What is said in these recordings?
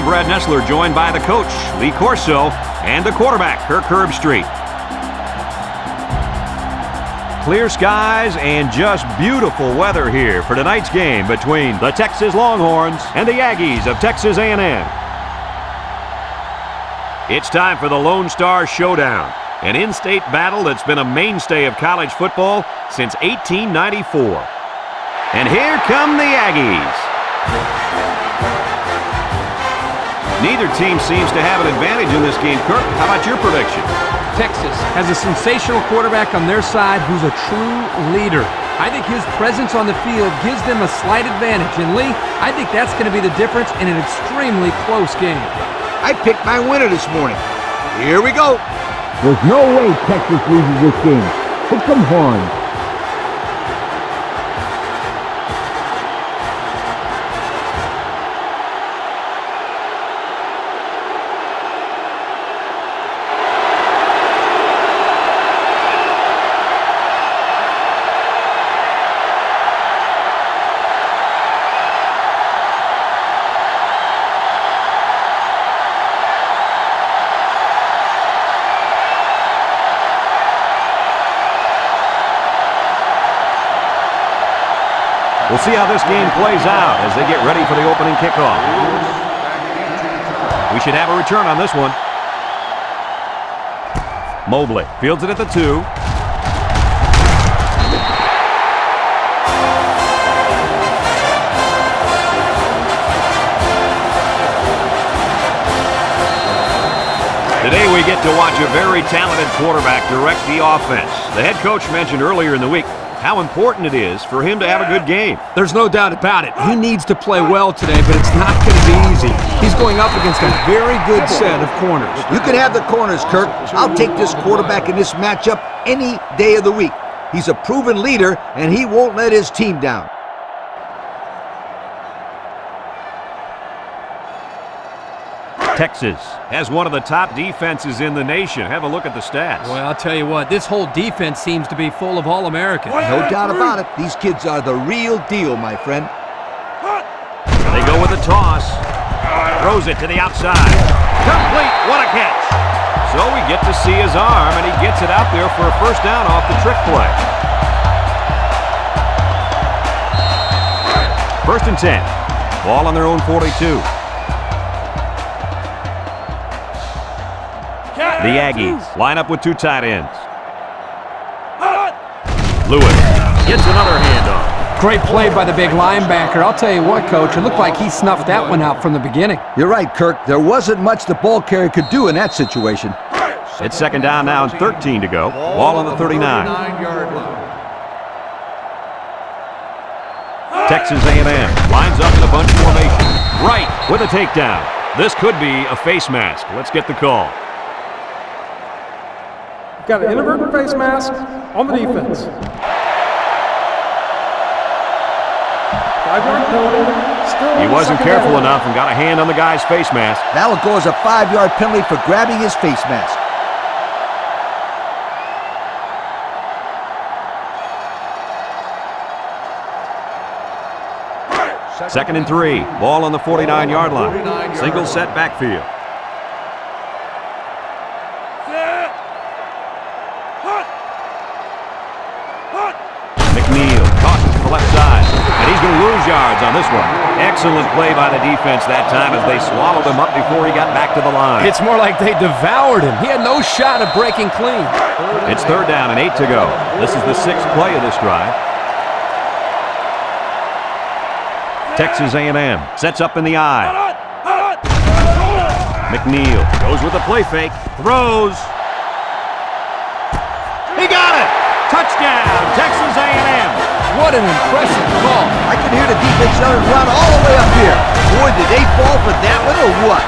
Brad Nessler, joined by the coach, Lee Corso, and the quarterback, Kirk Herbstreit. Clear skies and just beautiful weather here for tonight's game between the Texas Longhorns and the Aggies of Texas A&M. It's time for the Lone Star Showdown, an in-state battle that's been a mainstay of college football since 1894. And here come the Aggies. Neither team seems to have an advantage in this game. Kirk, how about your prediction? Texas has a sensational quarterback on their side who's a true leader. I think his presence on the field gives them a slight advantage. And Lee, I think that's going to be the difference in an extremely close game. I picked my winner this morning. Here we go. There's no way Texas loses this game. Pick them horns. We'll see how this game plays out as they get ready for the opening kickoff. We should have a return on this one. Mobley fields it at the 2. Today we get to watch a very talented quarterback direct the offense. The head coach mentioned earlier in the week how important it is for him to have a good game. There's no doubt about it. He needs to play well today, but it's not going to be easy. He's going up against a very good set of corners. You can have the corners, Kirk. I'll take this quarterback in this matchup any day of the week. He's a proven leader, and he won't let his team down. Texas has one of the top defenses in the nation. Have a look at the stats. Well, I'll tell you what, this whole defense seems to be full of All-Americans. No doubt about it. These kids are the real deal, my friend. They go with a toss. Throws it to the outside. Complete. What a catch. So we get to see his arm, and he gets it out there for a first down off the trick play. 1st and 10. Ball on their own 42. The Aggies line up with 2 tight ends. Lewis gets another handoff. Great play by the big linebacker. I'll tell you what, Coach, it looked like he snuffed that one out from the beginning. You're right, Kirk. There wasn't much the ball carrier could do in that situation. It's 2nd down now and 13 to go. Ball on the 39. Texas A&M lines up in a bunch formation. Right with a takedown. This could be a face mask. Let's get the call. Got an inadvertent face mask on the defense. 5-yard penalty. Still He wasn't careful enough and got a hand on the guy's face mask. That'll go as a 5-yard penalty for grabbing his face mask. Second and 3. Ball on the 49-yard line. Single set backfield. Yards on this one. Excellent play by the defense that time as they swallowed him up before he got back to the line. It's more like they devoured him. He had no shot of breaking clean. It's 3rd down and 8 to go. This is the 6th play of this drive. Texas A&M sets up in the eye. McNeil goes with a play fake. Throws. He got it! Touchdown, Texas A&M! What an impressive call. I can hear the defense yelling run all the way up here. Boy, did they fall for that one or what?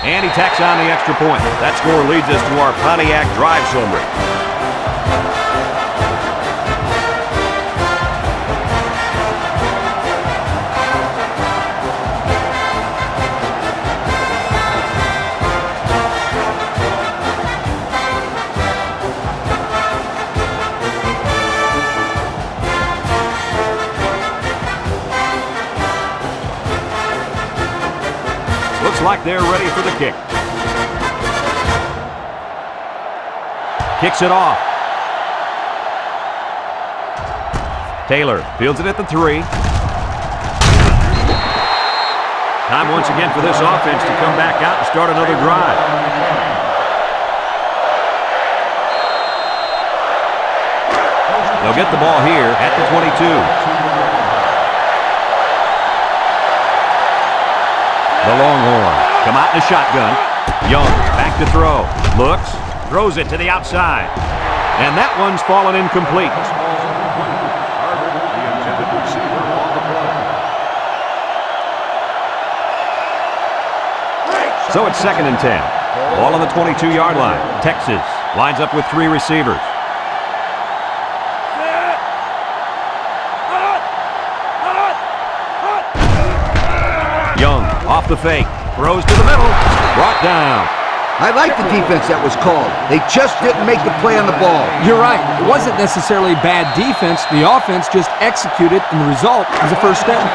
And he tacks on the extra point. That score leads us to our Pontiac drive summary. there ready for the kick. Kicks it off. Taylor fields it at the 3. Time once again for this offense to come back out and start another drive. They'll get the ball here at the 22. The Longhorns come out in a shotgun. Young back to throw. Looks, throws it to the outside. And that one's fallen incomplete. So it's 2nd and 10. Ball on the 22-yard line. Texas lines up with 3 receivers. Young off the fake. Throws to the middle. Brought down. I like the defense that was called. They just didn't make the play on the ball. You're right. It wasn't necessarily bad defense. The offense just executed, and the result is a first down.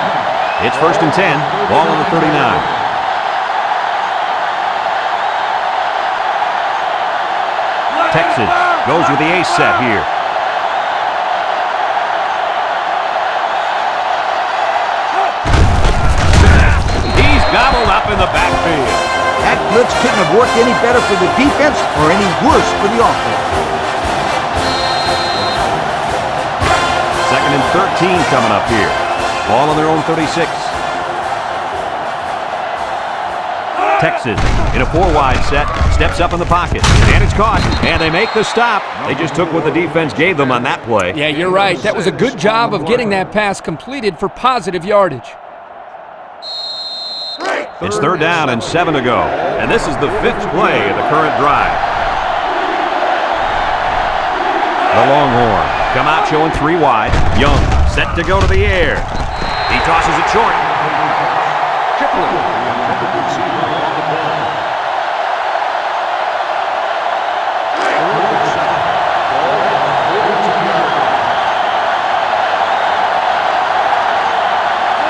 It's 1st and 10. Ball on the 39. Texas goes with the ace set here. He's gobbled up in the backfield. That blitz couldn't have worked any better for the defense or any worse for the offense. 2nd and 13 coming up here. Ball on their own 36. Texas in a 4-wide set, steps up in the pocket, and it's caught, and they make the stop. They just took what the defense gave them on that play. Yeah, you're right. That was a good job of getting that pass completed for positive yardage. It's 3rd down and 7 to go, and this is the 5th play of the current drive. The Longhorns come out showing 3 wide. Young set to go to the air. He tosses it short.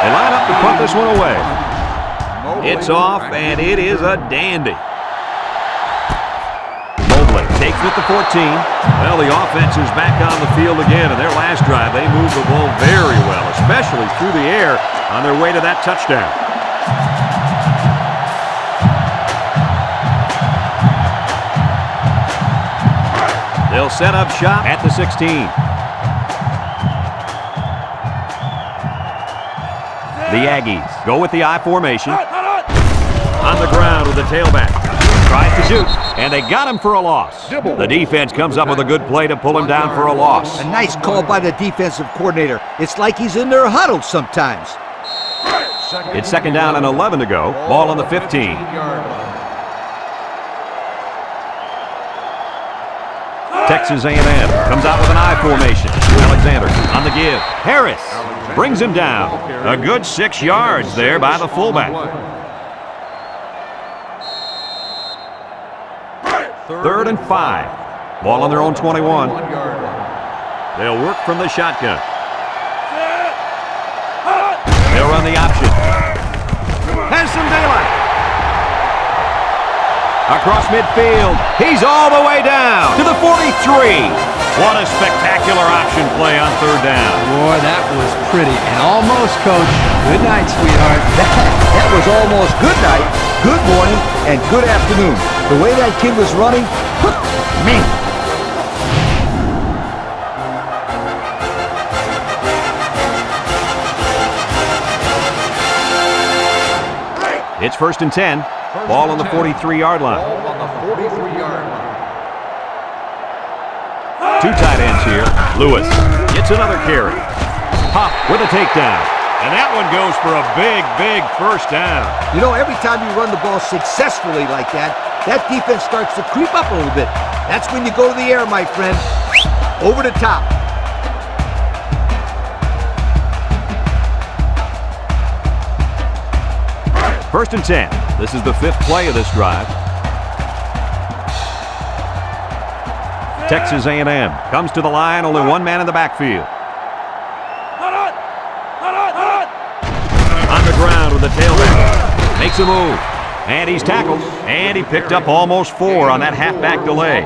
They line up to punt this one away. It's off, and it is a dandy. Mobley takes with the 14. Well, the offense is back on the field again. In their last drive, they moved the ball very well, especially through the air on their way to that touchdown. They'll set up shop at the 16. The Aggies go with the I formation. On the ground with the tailback. Tries to shoot, and they got him for a loss. The defense comes up with a good play to pull him down for a loss. A nice call by the defensive coordinator. It's like he's in their huddle sometimes. It's 2nd down and 11 to go. Ball on the 15. Texas A&M comes out with an I formation. Alexander on the give. Harris brings him down. A good 6 yards there by the fullback. 3rd and 5. Ball on their own 21. They'll work from the shotgun. They'll run the option. Has some daylight. Across midfield. He's all the way down to the 43. What a spectacular option play on 3rd down. Boy, that was pretty. And almost, Coach. Good night, sweetheart. That was almost good night, good morning, and good afternoon. The way that kid was running, man. It's 1st and 10. Ball on the 43-yard line. 2 tight ends here. Lewis gets another carry. Pop with a takedown. And that one goes for a big, big first down. You know, every time you run the ball successfully like that, that defense starts to creep up a little bit. That's when you go to the air, my friend. Over the top. First and 10. This is the 5th play of this drive. Texas A&M comes to the line, only 1 man in the backfield. On the ground with the tailback. Makes a move. And he's tackled, and he picked up almost 4 on that halfback delay.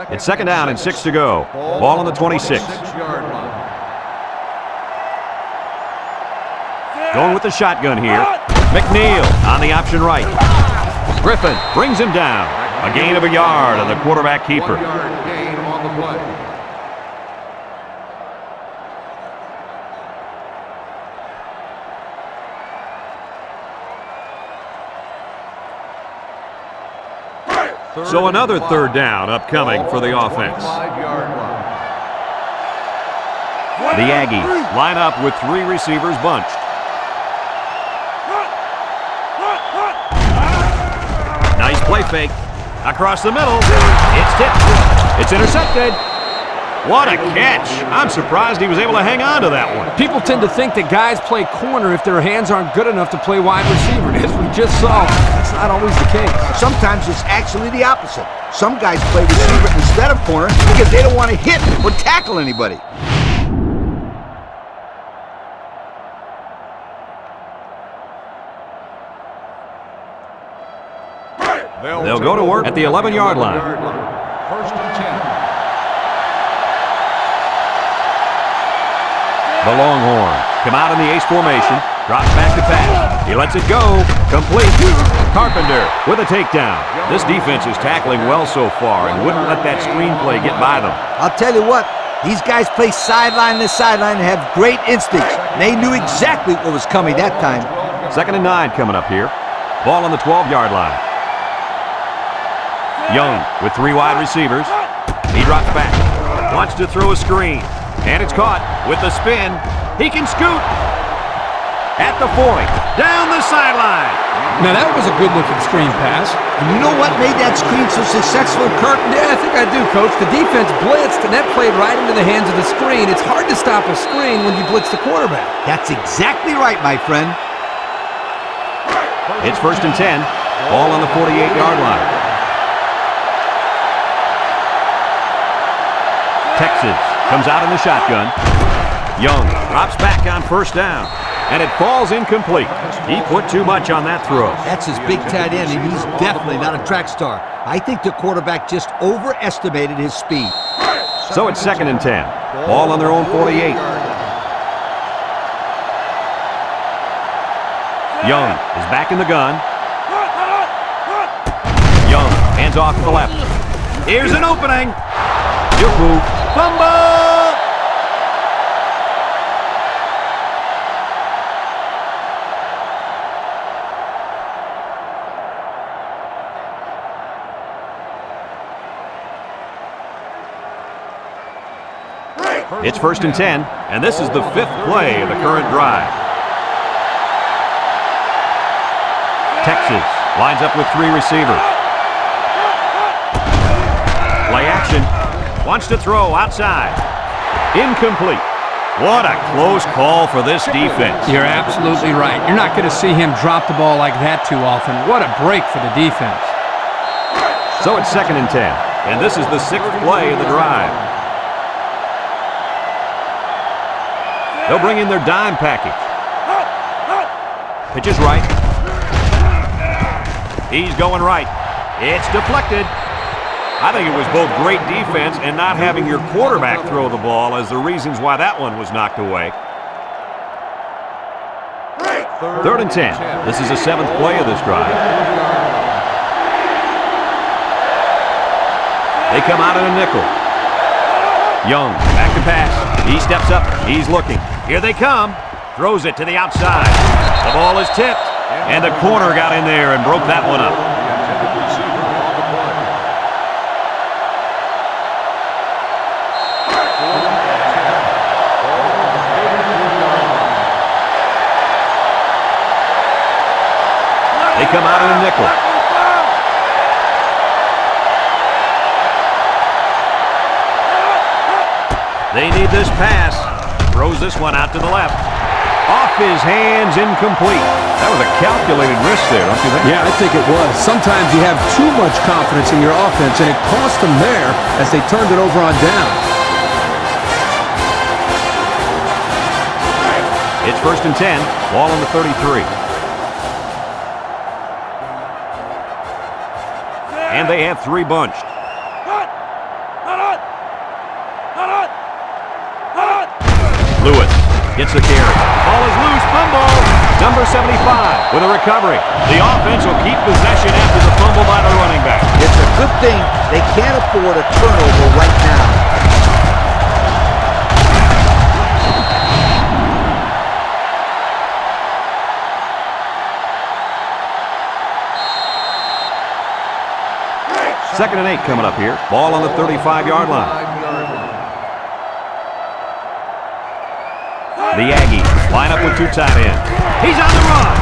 It's second down and 6 to go. Ball on the 26. Going with the shotgun here. McNeil on the option right. Griffin brings him down. A gain of a yard on the quarterback keeper. So another third down upcoming for the offense. The Aggies line up with 3 receivers bunched. Nice play fake. Across the middle. It's tipped. It's intercepted. What a catch. I'm surprised he was able to hang on to that one. People tend to think that guys play corner if their hands aren't good enough to play wide receiver. As we just saw, that's not always the case. Sometimes it's actually the opposite. Some guys play receiver instead of corner because they don't want to hit or tackle anybody. They'll go to work at the 11-yard line. First and 10. The Longhorns come out in the ace formation, drops back to pass. He lets it go, complete. Carpenter with a takedown. This defense is tackling well so far and wouldn't let that screenplay get by them. I'll tell you what, these guys play sideline to sideline and have great instincts. They knew exactly what was coming that time. Second and 9 coming up here. Ball on the 12-yard line. Young with 3 wide receivers. He drops back. Wants to throw a screen. And it's caught with the spin. He can scoot. At the 40. Down the sideline. Now that was a good-looking screen pass. And you know what made that screen so successful, Kirk? Yeah, I think I do, Coach. The defense blitzed, and that played right into the hands of the screen. It's hard to stop a screen when you blitz the quarterback. That's exactly right, my friend. It's first and 10. Ball on the 48-yard line. Texas comes out in the shotgun. Young drops back on first down. And it falls incomplete. He put too much on that throw. That's his big tight end, and he's definitely not a track star. I think the quarterback just overestimated his speed. So it's second and 10. Ball on their own 48. Young is back in the gun. Young hands off to the left. Here's an opening. Good move. Fumble! It's first and 10, and this is the 5th play of the current drive. Texas lines up with 3 receivers. Play action. Wants to throw outside. Incomplete. What a close call for this defense. You're absolutely right. You're not going to see him drop the ball like that too often. What a break for the defense. So it's second and 10, and this is the 6th play of the drive. They'll bring in their dime package. Pitch is right. He's going right. It's deflected. I think it was both great defense and not having your quarterback throw the ball as the reasons why that one was knocked away. Third and 10. This is the 7th play of this drive. They come out in a nickel. Young, back to pass. He steps up. He's looking. Here they come. Throws it to the outside. The ball is tipped. And the corner got in there and broke that one up. They come out in a nickel. They need this pass. Throws this one out to the left. Off his hands, incomplete. That was a calculated risk there, don't you think? Yeah, I think it was. Sometimes you have too much confidence in your offense, and it cost them there as they turned it over on down. It's 1st and 10. Ball on the 33. And they have 3 bunched. Lewis gets the carry. Ball is loose. Fumble. Number 75 with a recovery. The offense will keep possession after the fumble by the running back. It's a good thing they can't afford a turnover right now. Second and 8 coming up here. Ball on the 35-yard line. The Aggies line up with 2 tight ends. He's on the run.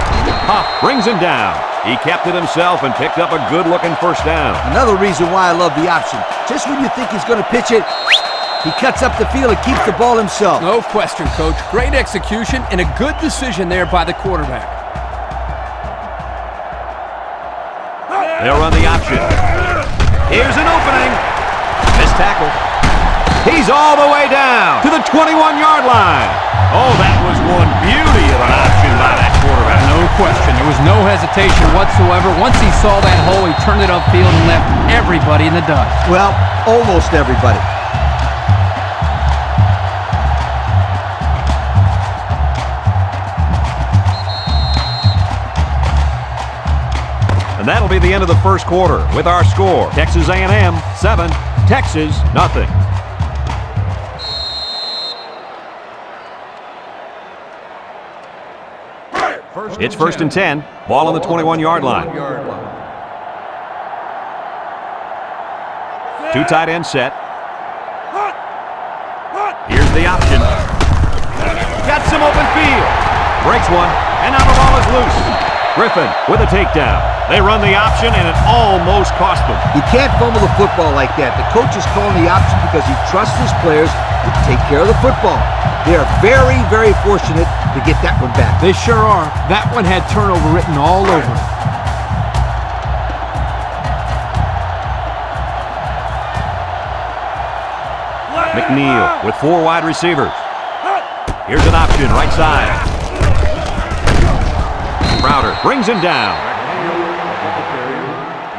Huff brings him down. He kept it himself and picked up a good-looking first down. Another reason why I love the option. Just when you think he's going to pitch it, he cuts up the field and keeps the ball himself. No question, Coach. Great execution and a good decision there by the quarterback. They'll run the option. Here's an opening. Missed tackle. He's all the way down to the 21-yard line. Oh, that was one beauty of an option by that quarterback. No question. There was no hesitation whatsoever. Once he saw that hole, he turned it upfield and left everybody in the dust. Well, almost everybody. And that'll be the end of the first quarter with our score. Texas A&M 7, Texas nothing. It's 1st and 10. Ball on the 21-yard line. 2 tight ends set. Here's the option. Got some open field. Breaks one, and now the ball is loose. Griffin with a takedown. They run the option, and it almost cost them. You can't fumble the football like that. The coach is calling the option because he trusts his players to take care of the football. They are very, very fortunate to get that one back. They sure are. That one had turnover written all over it. McNeil with 4 wide receivers. Here's an option, right side. Crowder brings him down.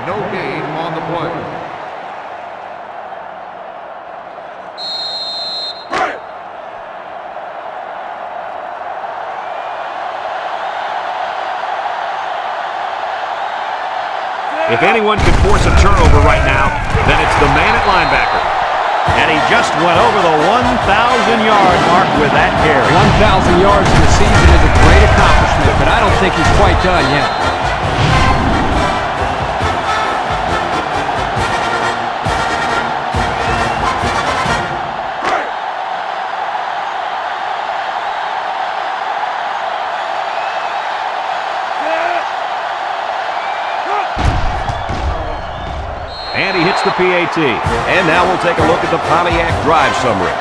No gain on the play. If anyone can force a turnover right now, then it's the man at linebacker. And he just went over the 1,000-yard mark with that carry. 1,000 yards in the season is a great accomplishment, but I don't think he's quite done yet. And he hits the PAT. And now we'll take a look at the Pontiac drive summary.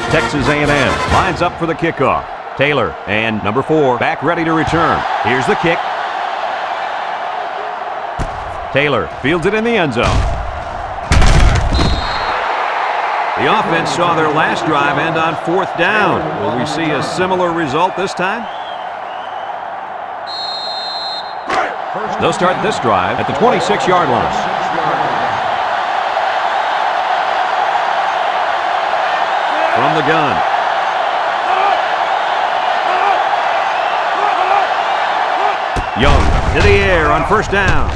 Texas A&M lines up for the kickoff. Taylor and number 4 back ready to return. Here's the kick. Taylor fields it in the end zone. The offense saw their last drive end on 4th down. Will we see a similar result this time? They'll start this drive at the 26-yard line. From the gun. Young to the air on 1st down.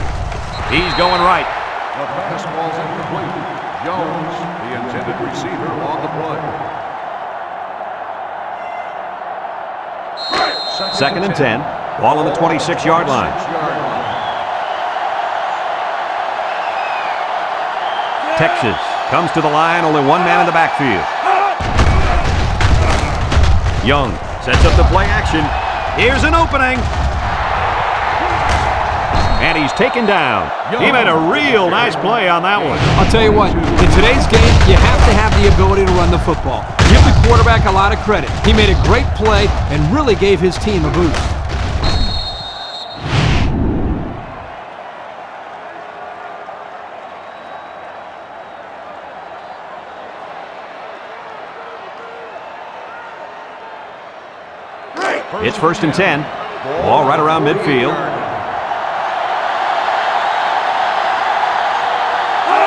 He's going right. The pass ball's incomplete. Jones, the intended receiver, on the play. 2nd and 10. Ball on the 26-yard line. Texas comes to the line, only one man in the backfield. Young sets up the play action. Here's an opening. and he's taken down. He made a real nice play on that one. I'll tell you what, in today's game, you have to have the ability to run the football. Give the quarterback a lot of credit. He made a great play and really gave his team a boost. It's 1st and 10. Ball right around midfield.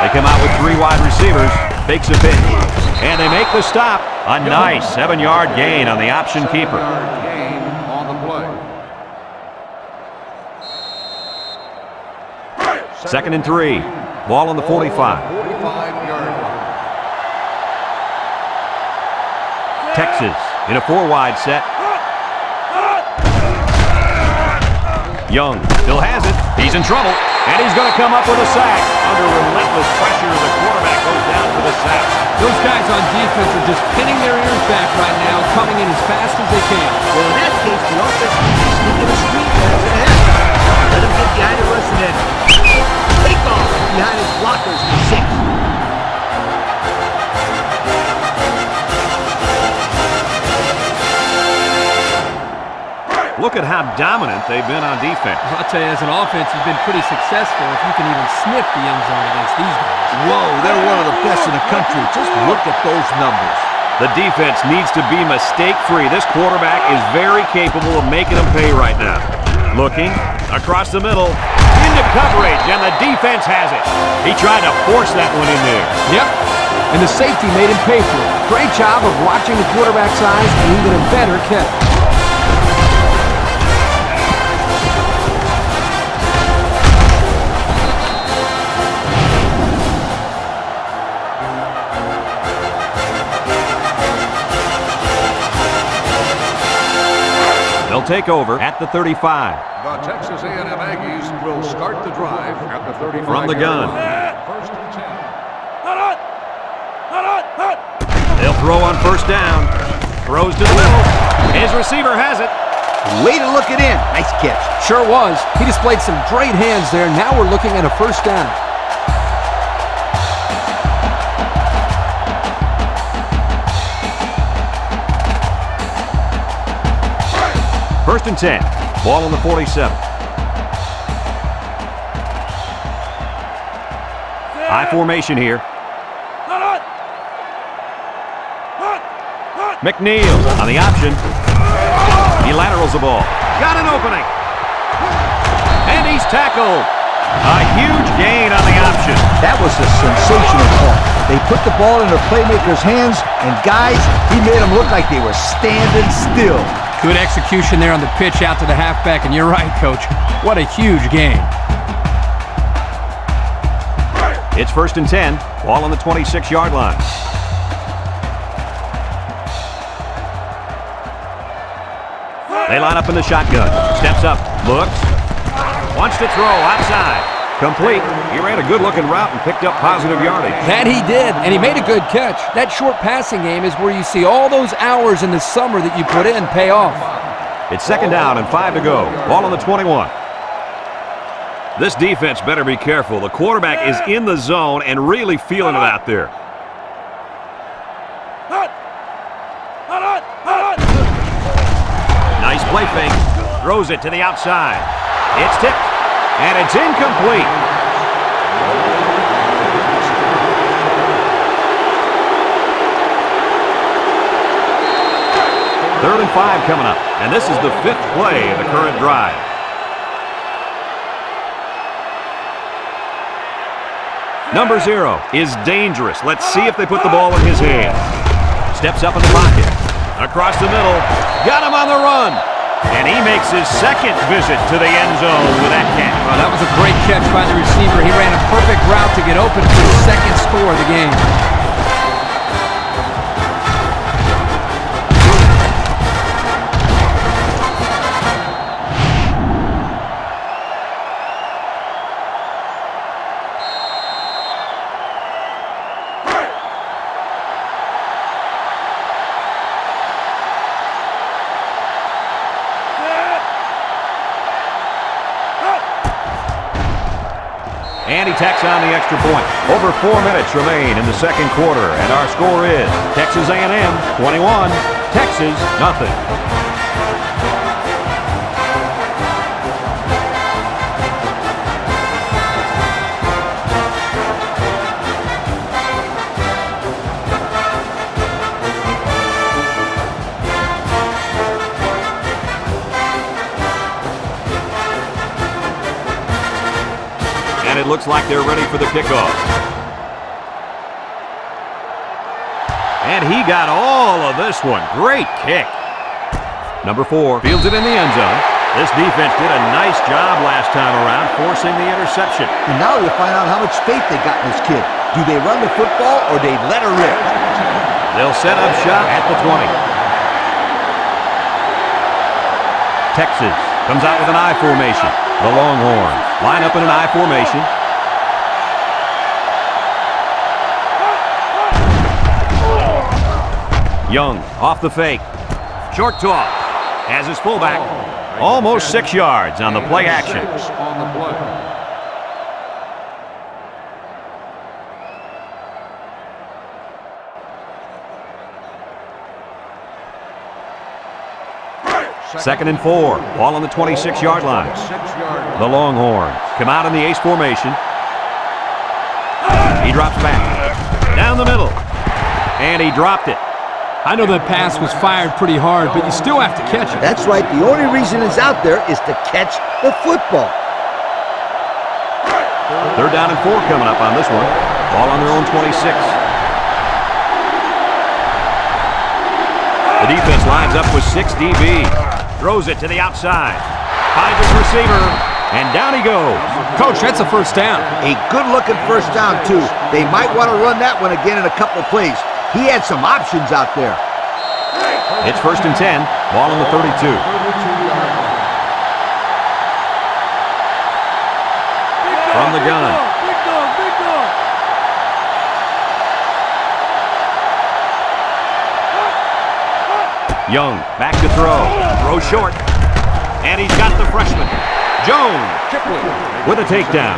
They come out with 3 wide receivers. Fakes a pitch. And they make the stop. A nice 7-yard gain on the option keeper. Gain on the play. 2nd and 3. Ball on the 45. 45-yard line. Texas in a 4-wide set. Young still has it. He's in trouble. And he's going to come up with a sack. Under relentless pressure, the quarterback goes down for the sack. Those guys on defense are just pinning their ears back right now, coming in as fast as they can. Well, in that case, the offense needs to sneak in a screen pass and a half. Let him get behind the rush and then take off behind his blockers for 6. Look at how dominant they've been on defense. I'll tell you, as an offense, you've been pretty successful if you can even sniff the end zone against these guys. Whoa, they're one of the best in the country. Just look at those numbers. The defense needs to be mistake-free. This quarterback is very capable of making them pay right now. Looking across the middle, into coverage, and the defense has it. He tried to force that one in there. Yep, and the safety made him pay for it. Great job of watching the quarterback's eyes and even a better catch. They'll take over at the 35. The Texas A&M Aggies will start the drive at the 35. From the gun. 1st and 10. They'll throw on 1st down. Throws to the middle. His receiver has it. Way to look it in. Nice catch. Sure was. He displayed some great hands there. Now we're looking at a 1st down. First and 10. Ball on the 47. High formation here. McNeil on the option. He laterals the ball. Got an opening. And he's tackled. A huge gain on the option. That was a sensational call. They put the ball in their playmaker's hands, and guys, he made them look like they were standing still. Good execution there on the pitch out to the halfback, and you're right, Coach. What a huge game. It's 1st and 10. Ball on the 26-yard line. They line up in the shotgun. Steps up. Looks. Wants to throw outside. Complete. He ran a good-looking route and picked up positive yardage. That he did, and he made a good catch. That short passing game is where you see all those hours in the summer that you put in pay off. It's 2nd down and 5 to go. Ball on the 21. This defense better be careful. The quarterback is in the zone and really feeling it out there. Nice play fake. Throws it to the outside. It's tipped, and it's incomplete. Third and 5 coming up, and this is the 5th play of the current drive. Number 0 is dangerous. Let's see if they put the ball in his hands. Steps up in the pocket. Across the middle. Got him on the run. And he makes his 2nd visit to the end zone with that catch. Well, that was a great catch by the receiver. He ran a perfect route to get open for the 2nd score of the game. And he tacks on the extra point. Over 4 minutes remain in the second quarter, and our score is Texas A&M 21, Texas nothing. And it looks like they're ready for the kickoff. And he got all of this one. Great kick. Number 4 fields it in the end zone. This defense did a nice job last time around, forcing the interception. And now you find out how much faith they got in this kid. Do they run the football or they let her rip? They'll set up shop at the 20. Texas comes out with an I formation. The Longhorns line up in an I formation. Young off the fake. Short toss. Has his fullback. Almost 6 yards on the play action. On the play. Second and 4. Ball on the 26-yard line. The Longhorns come out in the ace formation. He drops back. Down the middle. And he dropped it. I know that pass was fired pretty hard, but you still have to catch it. That's right. The only reason it's out there is to catch the football. Third down and 4 coming up on this one. Ball on their own 26. The defense lines up with 6 DBs. Throws it to the outside. Finds his receiver, and down he goes. Coach, that's a first down. A good-looking first down, too. They might want to run that one again in a couple of plays. He had some options out there. It's first and 10. Ball on the 32. From the gun. Young back to throw. Throw short. And he's got the freshman. Jones with a takedown.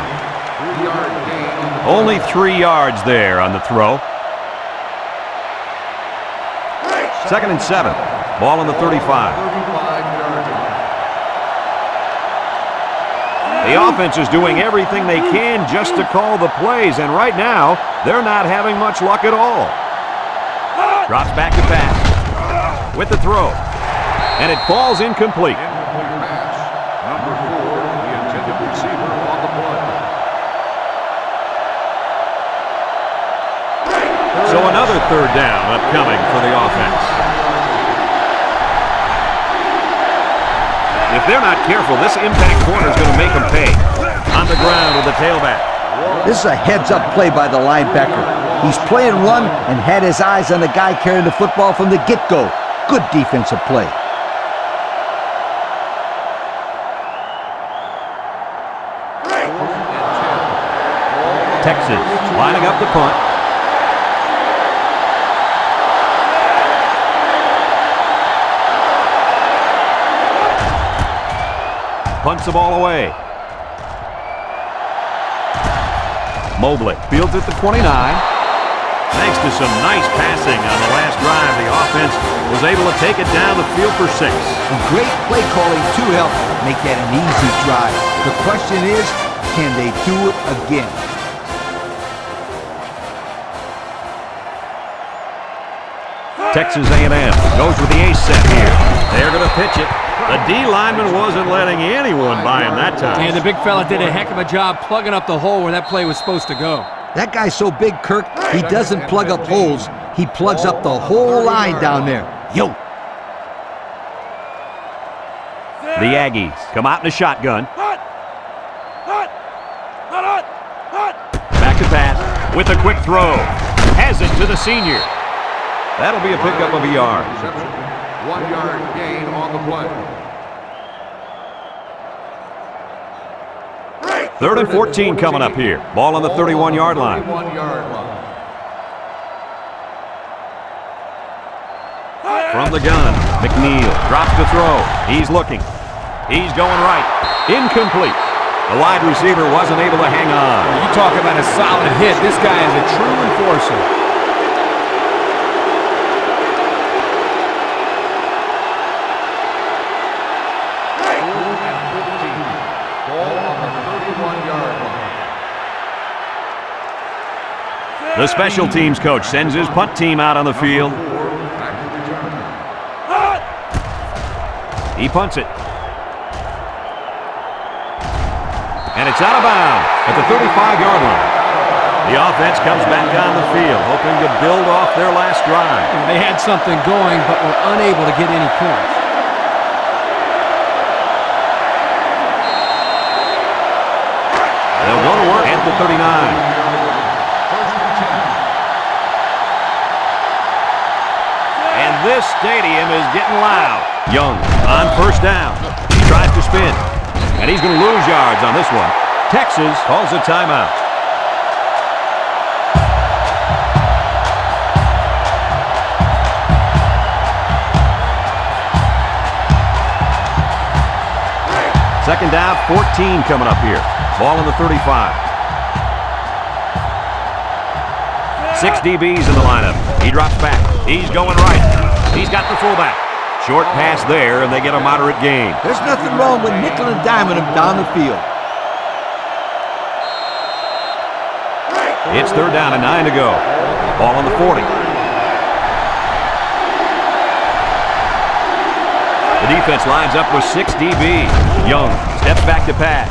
Only 3 yards there on the throw. Second and 7. Ball on the 35. The offense is doing everything they can just to call the plays, and right now, they're not having much luck at all. Drops back to pass with the throw, and it falls incomplete. Number 4, the intended receiver on the play. So another third down upcoming for the offense. If they're not careful, this impact corner is going to make them pay. On the ground with the tailback. This is a heads-up play by the linebacker. He's playing run and had his eyes on the guy carrying the football from the get-go. Good defensive play. Texas lining up the punt. Punts the ball away. Mobley fields at the 29. Thanks to some nice passing on the last drive, the offense was able to take it down the field for 6. And great play calling to help make that an easy drive. The question is, can they do it again? Texas A&M goes with the ace set here. They're going to pitch it. The D lineman wasn't letting anyone by him that time. And the big fella did a heck of a job plugging up the hole where that play was supposed to go. That guy's so big, Kirk, he doesn't plug up holes. He plugs up the whole line down there. Yo. The Aggies come out in a shotgun. Back to pass with a quick throw. Has it to the senior. That'll be a pickup of a yard. 1 yard gain on the play. Third and 14 coming up here. Ball on the 31-yard line. 31-yard line. From the gun, McNeil drops to throw. He's looking. He's going right. Incomplete. The wide receiver wasn't able to hang on. You talk about a solid hit. This guy is a true enforcer. Ball on the 31-yard line. The special teams coach sends his punt team out on the field. He punts it. And it's out of bounds at the 35-yard line. The offense comes back down the field, hoping to build off their last drive. They had something going, but were unable to get any points. They'll go to work at the 39. And this stadium is getting loud. Young on first down. He tries to spin. And he's going to lose yards on this one. Texas calls a timeout. Second down, 14 coming up here. Ball on the 35. 6 DBs in the lineup. He drops back. He's going right. He's got the fullback. Short pass there, and they get a moderate gain. There's nothing wrong with nickel and diming him down the field. It's third down and 9 to go. Ball on the 40. The defense lines up with 6 DB. Young steps back to pass.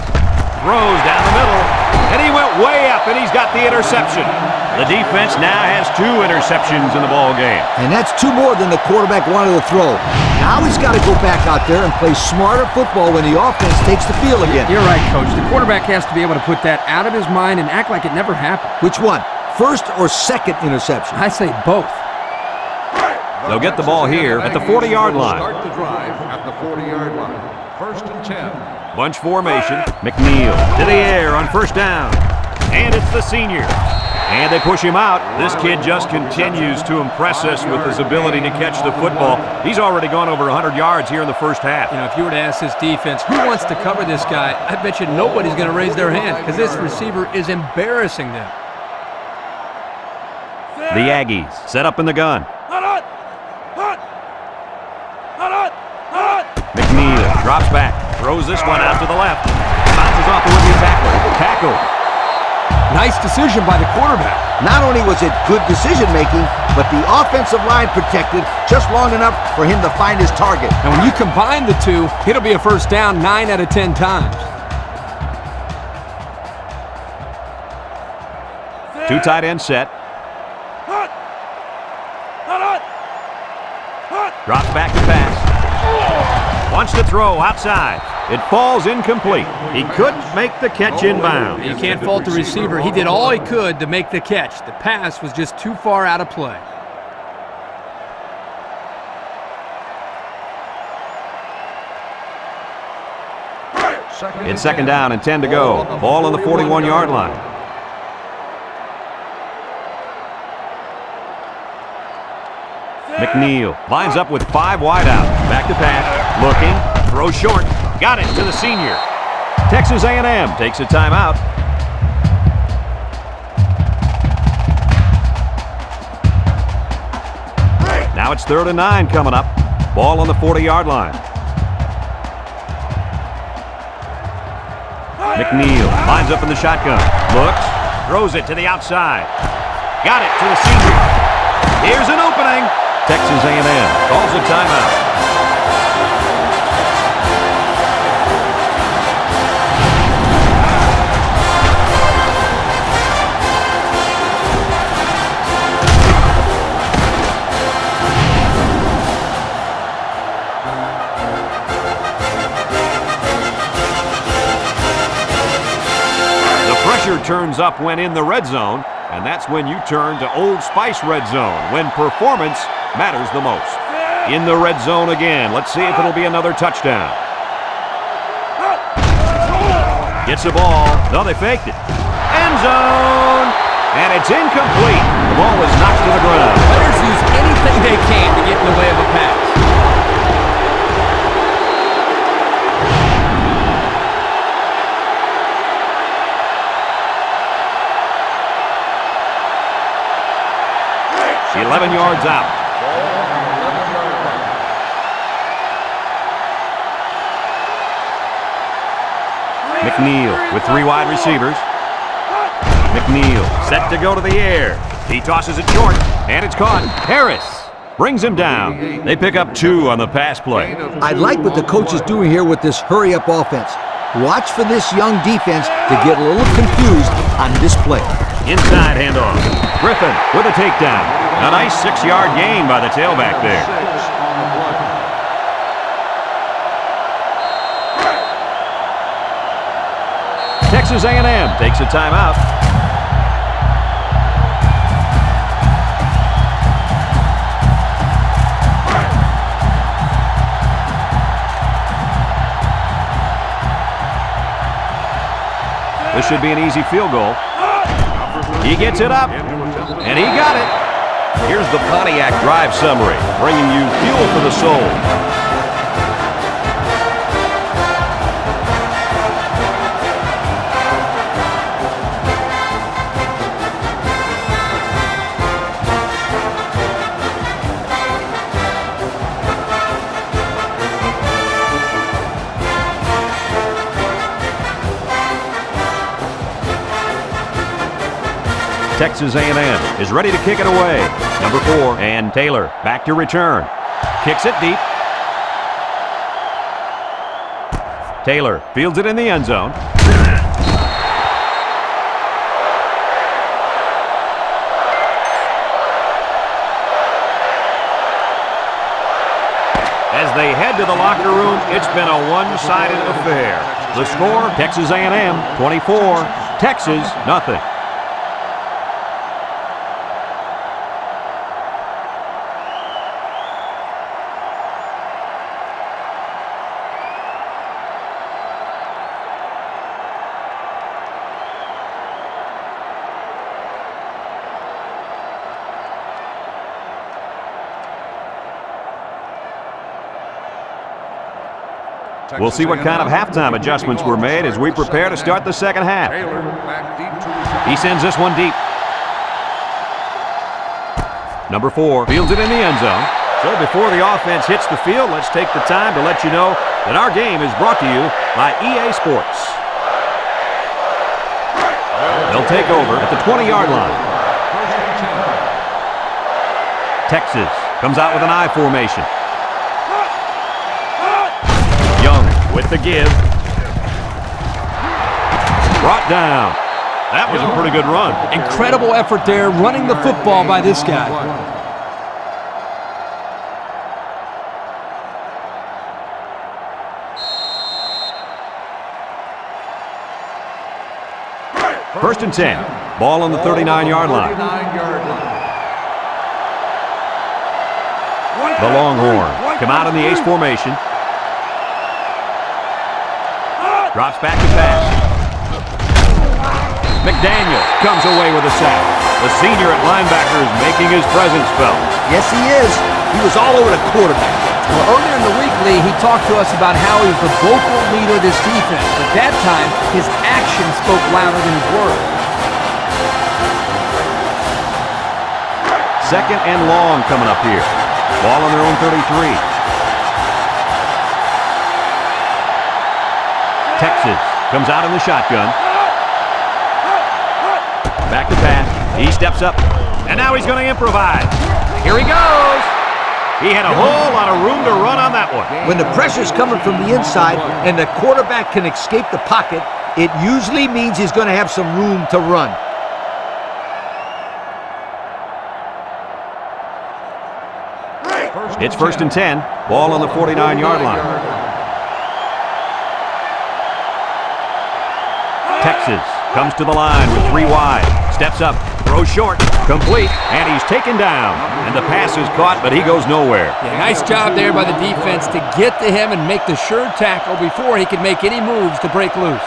Throws down the middle. And he went way up, and he's got the interception. The defense now has 2 interceptions in the ball game. And that's 2 more than the quarterback wanted to throw. Now he's got to go back out there and play smarter football when the offense takes the field again. You're right, Coach. The quarterback has to be able to put that out of his mind and act like it never happened. Which one? First or second interception? I say both. They'll get the ball here at the 40-yard line. Start the drive at the 40-yard line. First and 10. Bunch formation. McNeil to the air on first down. And it's the senior. And they push him out. This kid just continues to impress us with his ability to catch the football. He's already gone over 100 yards here in the first half. You know, if you were to ask this defense, who wants to cover this guy, I bet you nobody's going to raise their hand because this receiver is embarrassing them. The Aggies set up in the gun. McNeil drops back, throws this one out to the left. Bounces off the would-be tackler. Tackled. Nice decision by the quarterback. Not only was it good decision-making, but the offensive line protected just long enough for him to find his target. And when you combine the two, it'll be a first down 9 out of 10 times. 2 tight end set. Drops back to pass. Wants to throw outside. It falls incomplete. He couldn't make the catch inbound. You can't fault the receiver. He did all he could to make the catch. The pass was just too far out of play. It's second down and 10 to go. Ball on the 41-yard line. McNeil lines up with 5 wide out. Back to pass. Looking. Throw short. Got it to the senior. Texas A&M takes a timeout. Now it's 3rd and 9 coming up. Ball on the 40-yard line. McNeil lines up in the shotgun. Looks. Throws it to the outside. Got it to the senior. Here's an opening. Texas A&M calls a timeout. Pressure turns up when in the red zone, and that's when you turn to Old Spice Red Zone, when performance matters the most. In the red zone again. Let's see if it'll be another touchdown. Gets the ball. No, they faked it. End zone. And it's incomplete. The ball is knocked to the ground. Players use anything they can to get in the way of a pass. 11 yards out. McNeil with 3 wide receivers. McNeil set to go to the air. He tosses it short, and it's caught. Harris brings him down. They pick up 2 on the pass play. I like what the coach is doing here with this hurry-up offense. Watch for this young defense to get a little confused on this play. Inside handoff. Griffin with a takedown. A nice 6-yard gain by the tailback there. Texas A&M takes a timeout. This should be an easy field goal. He gets it up, and he got it. Here's the Pontiac drive summary, bringing you fuel for the soul. Texas A&M is ready to kick it away. Number 4, and Taylor back to return. Kicks it deep. Taylor fields it in the end zone. As they head to the locker room, it's been a one-sided affair. The score, Texas A&M 24, Texas nothing. We'll see what kind of halftime adjustments were made as we prepare to start the second half. He sends this one deep. Number 4 fields it in the end zone. So before the offense hits the field, let's take the time to let you know that our game is brought to you by EA Sports. They'll take over at the 20-yard line. Texas comes out with an I formation. With the give. Brought down. That was a pretty good run. Incredible effort there, running the football by this guy. First and 10. Ball on the 39-yard line. The Longhorn come out in the ace formation. Drops back to pass. McDaniel comes away with a sack. The senior at linebacker is making his presence felt. Yes, he is. He was all over the quarterback. Well, earlier in the week, Lee, he talked to us about how he was the vocal leader of this defense. But that time, his actions spoke louder than his words. Second and long coming up here. Ball on their own 33. Texas comes out in the shotgun. Back to pass. He steps up. And now he's going to improvise. Here he goes. He had a whole lot of room to run on that one. When the pressure's coming from the inside and the quarterback can escape the pocket, it usually means he's going to have some room to run. It's first and 10. Ball on the 49-yard line. Texas comes to the line with 3 wide. Steps up, throws short, complete, and he's taken down. And the pass is caught, but he goes nowhere. Yeah, nice job there by the defense to get to him and make the sure tackle before he could make any moves to break loose.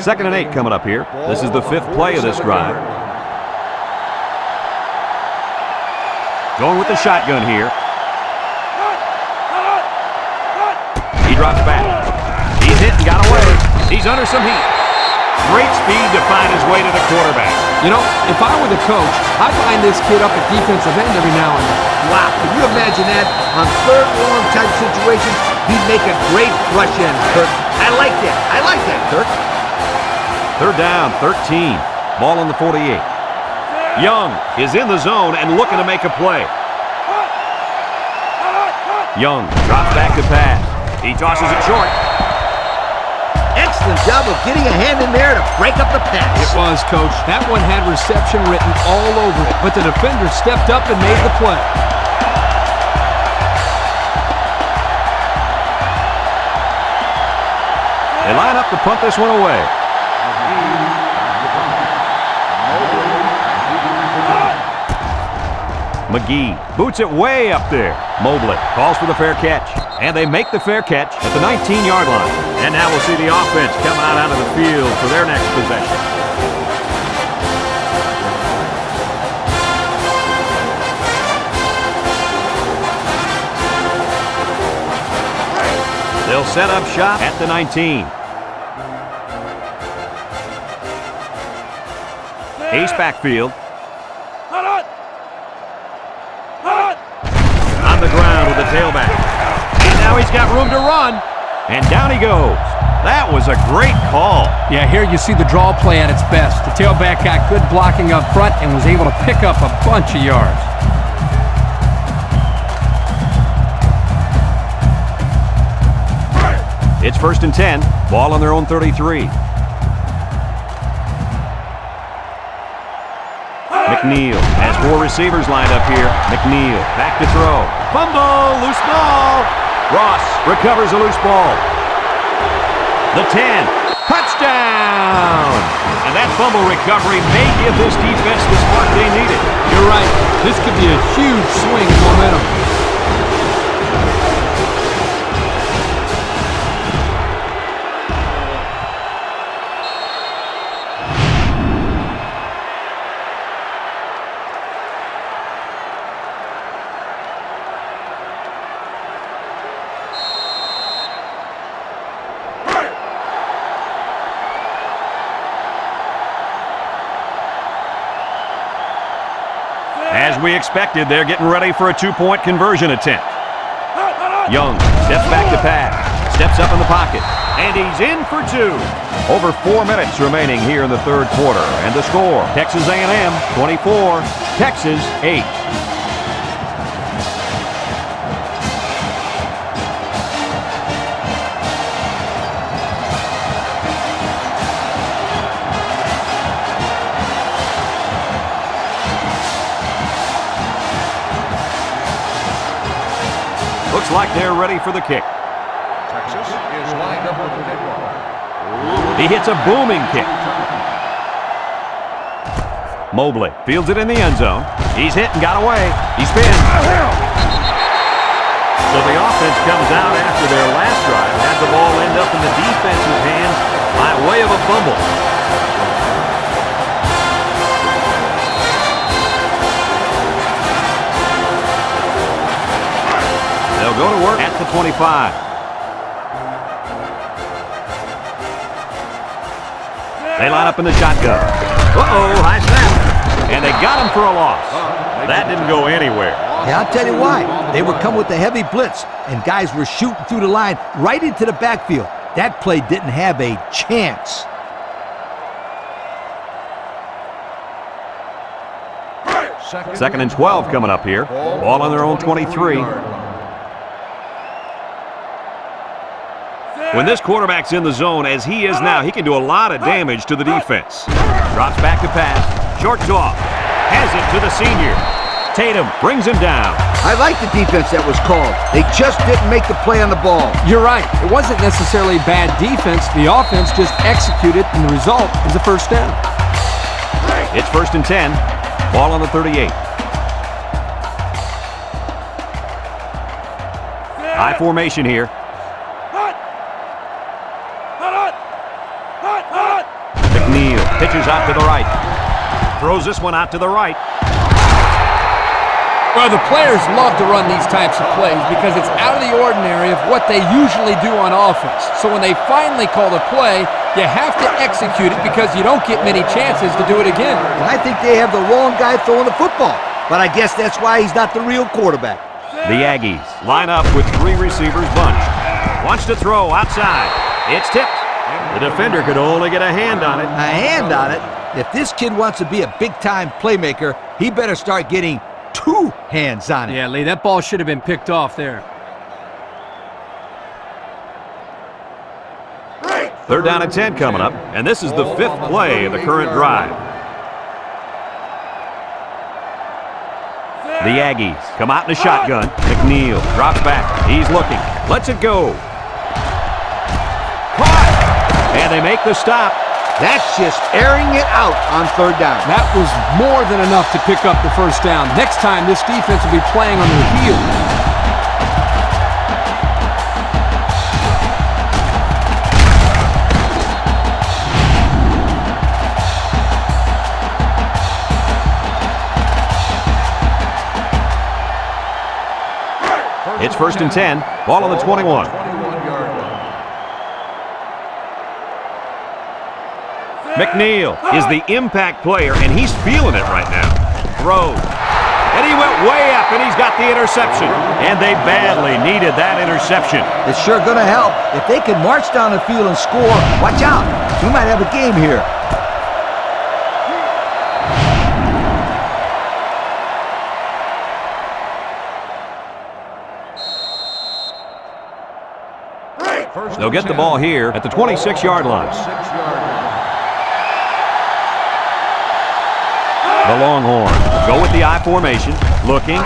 Second and 8 coming up here. This is the 5th play of this drive. Going with the shotgun here. He drops back. He's hit and got away. He's under some heat. Great speed to find his way to the quarterback. You know, if I were the coach, I'd line this kid up at defensive end every now and then. Wow, can you imagine that? On third and long type situations, he'd make a great rush end, Kirk. I like that, Kirk. Third down, 13. Ball on the 48. Young is in the zone and looking to make a play. Young drops back to pass. He tosses it short. Excellent job of getting a hand in there to break up the pass. It was, Coach. That one had reception written all over it, but the defender stepped up and made the play. They line up to punt this one away. McGee boots it way up there. Mobley calls for the fair catch, and they make the fair catch at the 19-yard line. And now we'll see the offense come out onto the field for their next possession. They'll set up shop at the 19. Ace backfield. On the ground with the tailback. And now he's got room to run. And down he goes. That was a great call. Yeah, here you see the draw play at its best. The tailback got good blocking up front and was able to pick up a bunch of yards. It's 1st and 10. Ball on their own 33. McNeil has 4 receivers lined up here. McNeil back to throw. Fumble, loose ball. Ross recovers a loose ball. The 10. Touchdown! And that fumble recovery may give this defense the spark they needed. You're right. This could be a huge swing in momentum. As we expected, they're getting ready for a 2-point conversion attempt. Young steps back to pass, steps up in the pocket, and he's in for 2. Over 4 minutes remaining here in the third quarter, and the score, Texas A&M 24, Texas 8. Looks like they're ready for the kick. Texas is lined up with the kickoff. He hits a booming kick. Mobley fields it in the end zone. He's hit and got away. He spins. So the offense comes out after their last drive, had the ball end up in the defense's hands by way of a fumble. They'll go to work at the 25. They line up in the shotgun. Uh-oh, high snap. And they got him for a loss. That didn't go anywhere. Yeah, I'll tell you why. They were coming with a heavy blitz, and guys were shooting through the line right into the backfield. That play didn't have a chance. Second and 12 coming up here. Ball on their own 23. When this quarterback's in the zone, as he is now, he can do a lot of damage to the defense. Drops back to pass. Shorts off. Has it to the senior. Tatum brings him down. I like the defense that was called. They just didn't make the play on the ball. You're right. It wasn't necessarily bad defense. The offense just executed, and the result is a first down. It's 1st and 10. Ball on the 38. High formation here. McNeil pitches out to the right. Throws this one out to the right. Well, the players love to run these types of plays because it's out of the ordinary of what they usually do on offense. So when they finally call the play, you have to execute it because you don't get many chances to do it again. And I think they have the wrong guy throwing the football, but I guess that's why he's not the real quarterback. The Aggies line up with 3 receivers bunched. Wants to throw outside. It's tipped. The defender could only get a hand on it. A hand on it? If this kid wants to be a big-time playmaker, he better start getting 2 hands on it. Yeah, Lee, that ball should have been picked off there. 3rd down and 10 coming up, and this is the 5th play of the current drive. The Aggies come out in a shotgun. McNeil drops back. He's looking. Lets it go. Caught! And they make the stop. That's just airing it out on 3rd down. That was more than enough to pick up the first down. Next time, this defense will be playing on their heels. It's 1st and 10. Ball on the 21. McNeil is the impact player, and he's feeling it right now. Throws. And he went way up, and he's got the interception. And they badly needed that interception. It's sure going to help. If they can march down the field and score, watch out. We might have a game here. They'll get the ball here at the 26-yard line. The Longhorns go with the I formation, looking.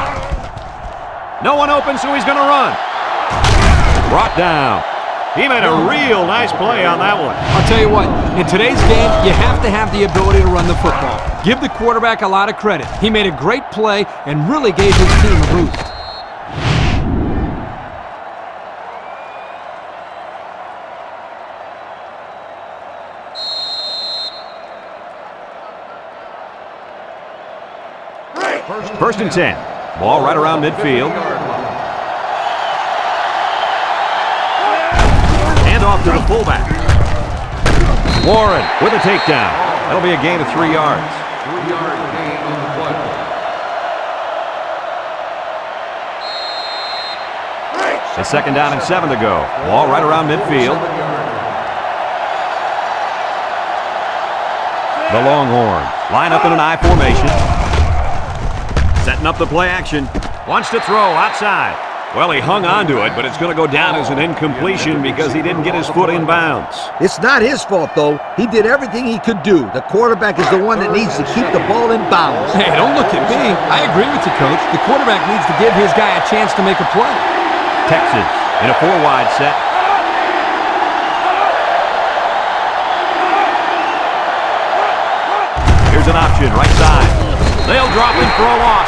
No one open, so he's going to run. Brought down. He made a real nice play on that one. I'll tell you what, in today's game, you have to have the ability to run the football. Give the quarterback a lot of credit. He made a great play and really gave his team a boost. First and 10. Ball right around midfield. And off to the fullback. Warren with a takedown. That'll be a gain of 3 yards. 3-yard gain on the play. It's 2nd down and 7 to go. Ball right around midfield. The Longhorns line up in an I formation. Setting up the play action. Wants to throw outside. Well, he hung on to it, but it's going to go down as an incompletion because he didn't get his foot in bounds. It's not his fault, though. He did everything he could do. The quarterback is the one that needs to keep the ball in bounds. Hey, don't look at me. I agree with you, Coach. The quarterback needs to give his guy a chance to make a play. Texas in a 4-wide set. Here's an option, right side. They'll drop him for a loss.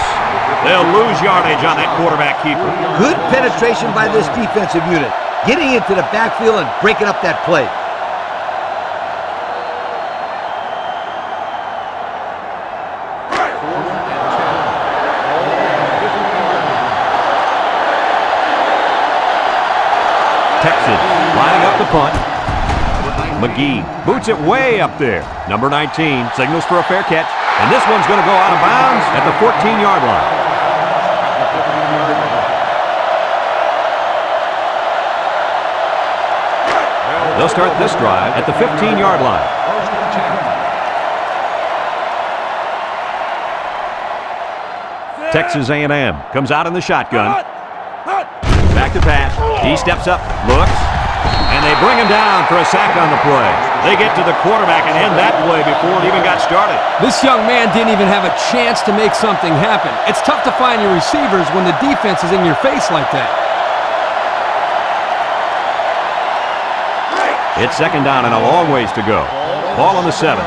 They'll lose yardage on that quarterback keeper. Good penetration by this defensive unit, getting into the backfield and breaking up that play. Texas lining up the punt. McGee boots it way up there. Number 19 signals for a fair catch. And this one's going to go out of bounds at the 14-yard line. They'll start this drive at the 15-yard line. Texas A&M comes out in the shotgun. Back to pass. He steps up, looks, and they bring him down for a sack on the play. They get to the quarterback and end that play before it even got started. This young man didn't even have a chance to make something happen. It's tough to find your receivers when the defense is in your face like that. It's 2nd down and a long ways to go. Ball on the 7.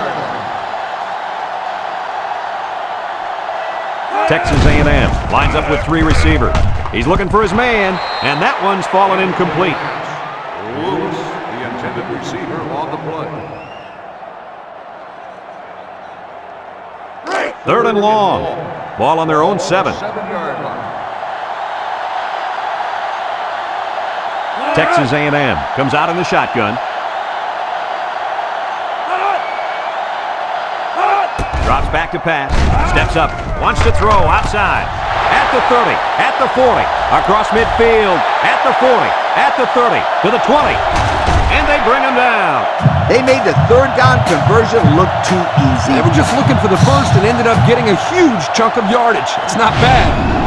Texas A&M lines up with 3 receivers. He's looking for his man, and that one's fallen incomplete. Lewis, the intended receiver, on the play. 3rd and long. Ball on their own 7. 7-yard line. Texas A&M comes out in the shotgun. Drops back to pass. Steps up. Wants to throw outside. At the 30. At the 40. Across midfield. At the 40. At the 30. To the 20. And they bring him down. They made the third down conversion look too easy. They were just looking for the first and ended up getting a huge chunk of yardage. It's not bad.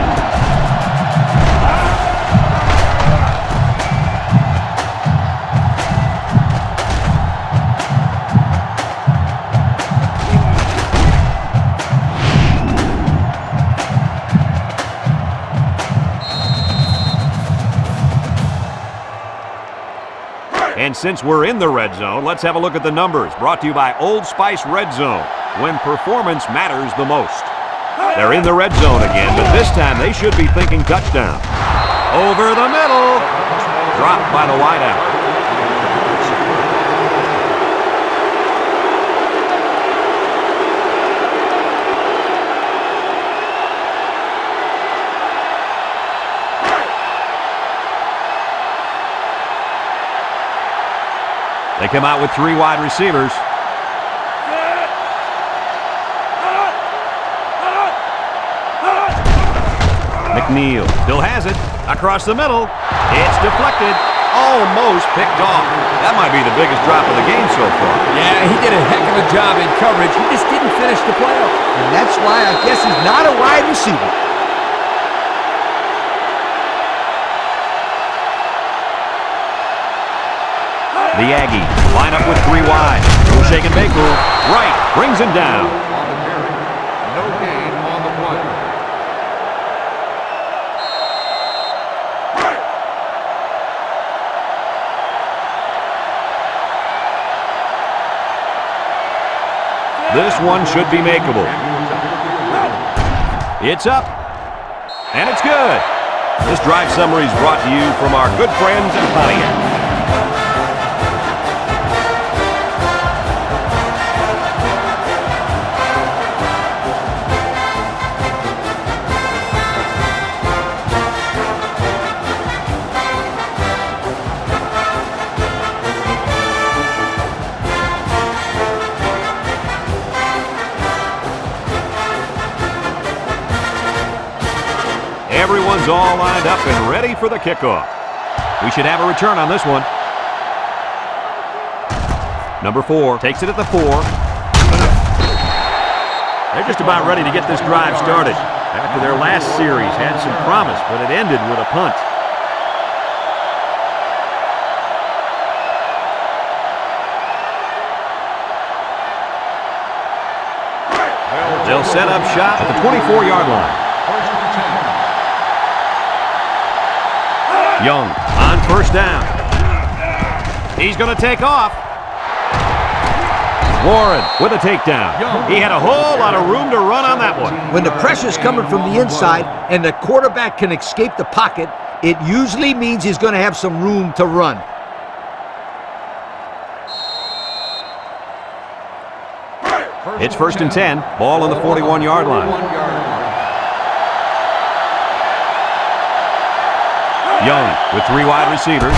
And since we're in the red zone, let's have a look at the numbers. Brought to you by Old Spice Red Zone, when performance matters the most. They're in the red zone again, but this time they should be thinking touchdown. Over the middle. Dropped by the wideout. They come out with 3 wide receivers. McNeil still has it. Across the middle. It's deflected. Almost picked off. That might be the biggest drop of the game so far. Yeah, he did a heck of a job in coverage. He just didn't finish the play off. And that's why I guess he's not a wide receiver. The Aggies line up with 3 wide. No shake and bake move. Right. Brings him down. On the carry. No gain on the play. This one should be makeable. It's up. And it's good. This drive summary is brought to you from our good friends at Pontiac. Everyone's all lined up and ready for the kickoff. We should have a return on this one. Number 4 takes it at the 4. They're just about ready to get this drive started. After their last series had some promise, but it ended with a punt. They'll set up shop at the 24-yard line. Young on first down. He's going to take off. Warren with a takedown. He had a whole lot of room to run on that one. When the pressure's coming from the inside and the quarterback can escape the pocket, it usually means he's going to have some room to run. It's 1st and 10. Ball on the 41-yard line. Young with 3 wide receivers.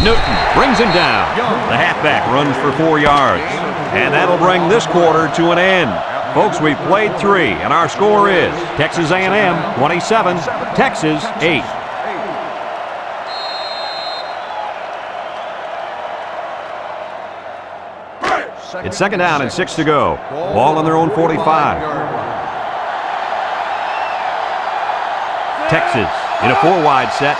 Newton brings him down. The halfback runs for 4 yards. And that'll bring this quarter to an end. Folks, we've played 3, and our score is Texas A&M 27, Texas 8. It's 2nd down and 6 to go. Ball on their own 45. Texas in a 4-wide set.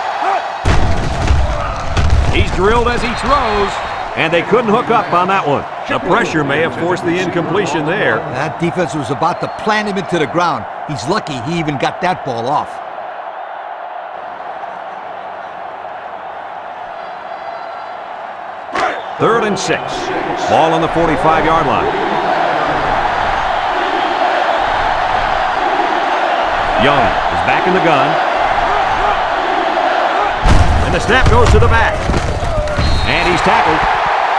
He's drilled as he throws, and they couldn't hook up on that one. The pressure may have forced the incompletion there. That defense was about to plant him into the ground. He's lucky he even got that ball off. Third and 6. Ball on the 45-yard line. Young is back in the gun. And the snap goes to the back. And he's tackled.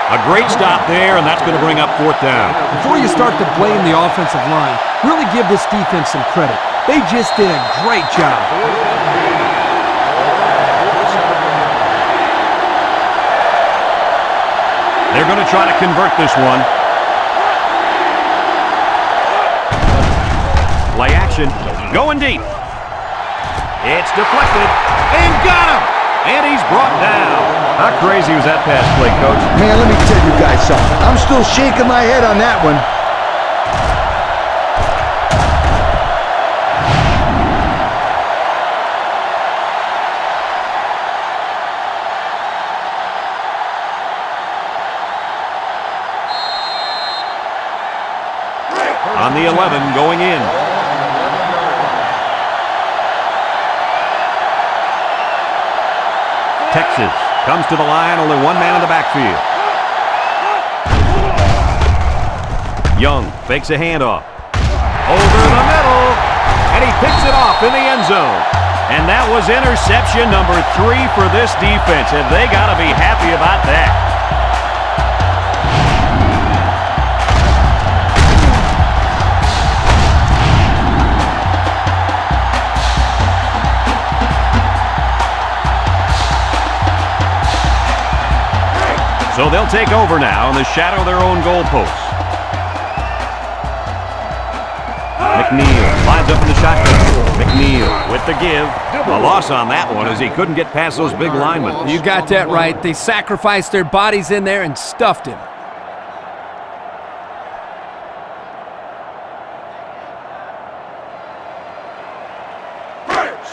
A great stop there, and that's going to bring up 4th down. Before you start to blame the offensive line, really give this defense some credit. They just did a great job. They're going to try to convert this one. Play action. Going deep. It's deflected. And got him. And he's brought down. How crazy was that pass play, Coach? Man, let me tell you guys something. I'm still shaking my head on that one. On the 11, going in. Texas comes to the line, only one man in the backfield. Young fakes a handoff. Over the middle, and he picks it off in the end zone. And that was interception number 3 for this defense, and they got to be happy about that. So they'll take over now in the shadow of their own goalposts. McNeil lines up in the shotgun. McNeil with the give. A loss on that one as he couldn't get past those big linemen. You got that right. They sacrificed their bodies in there and stuffed him.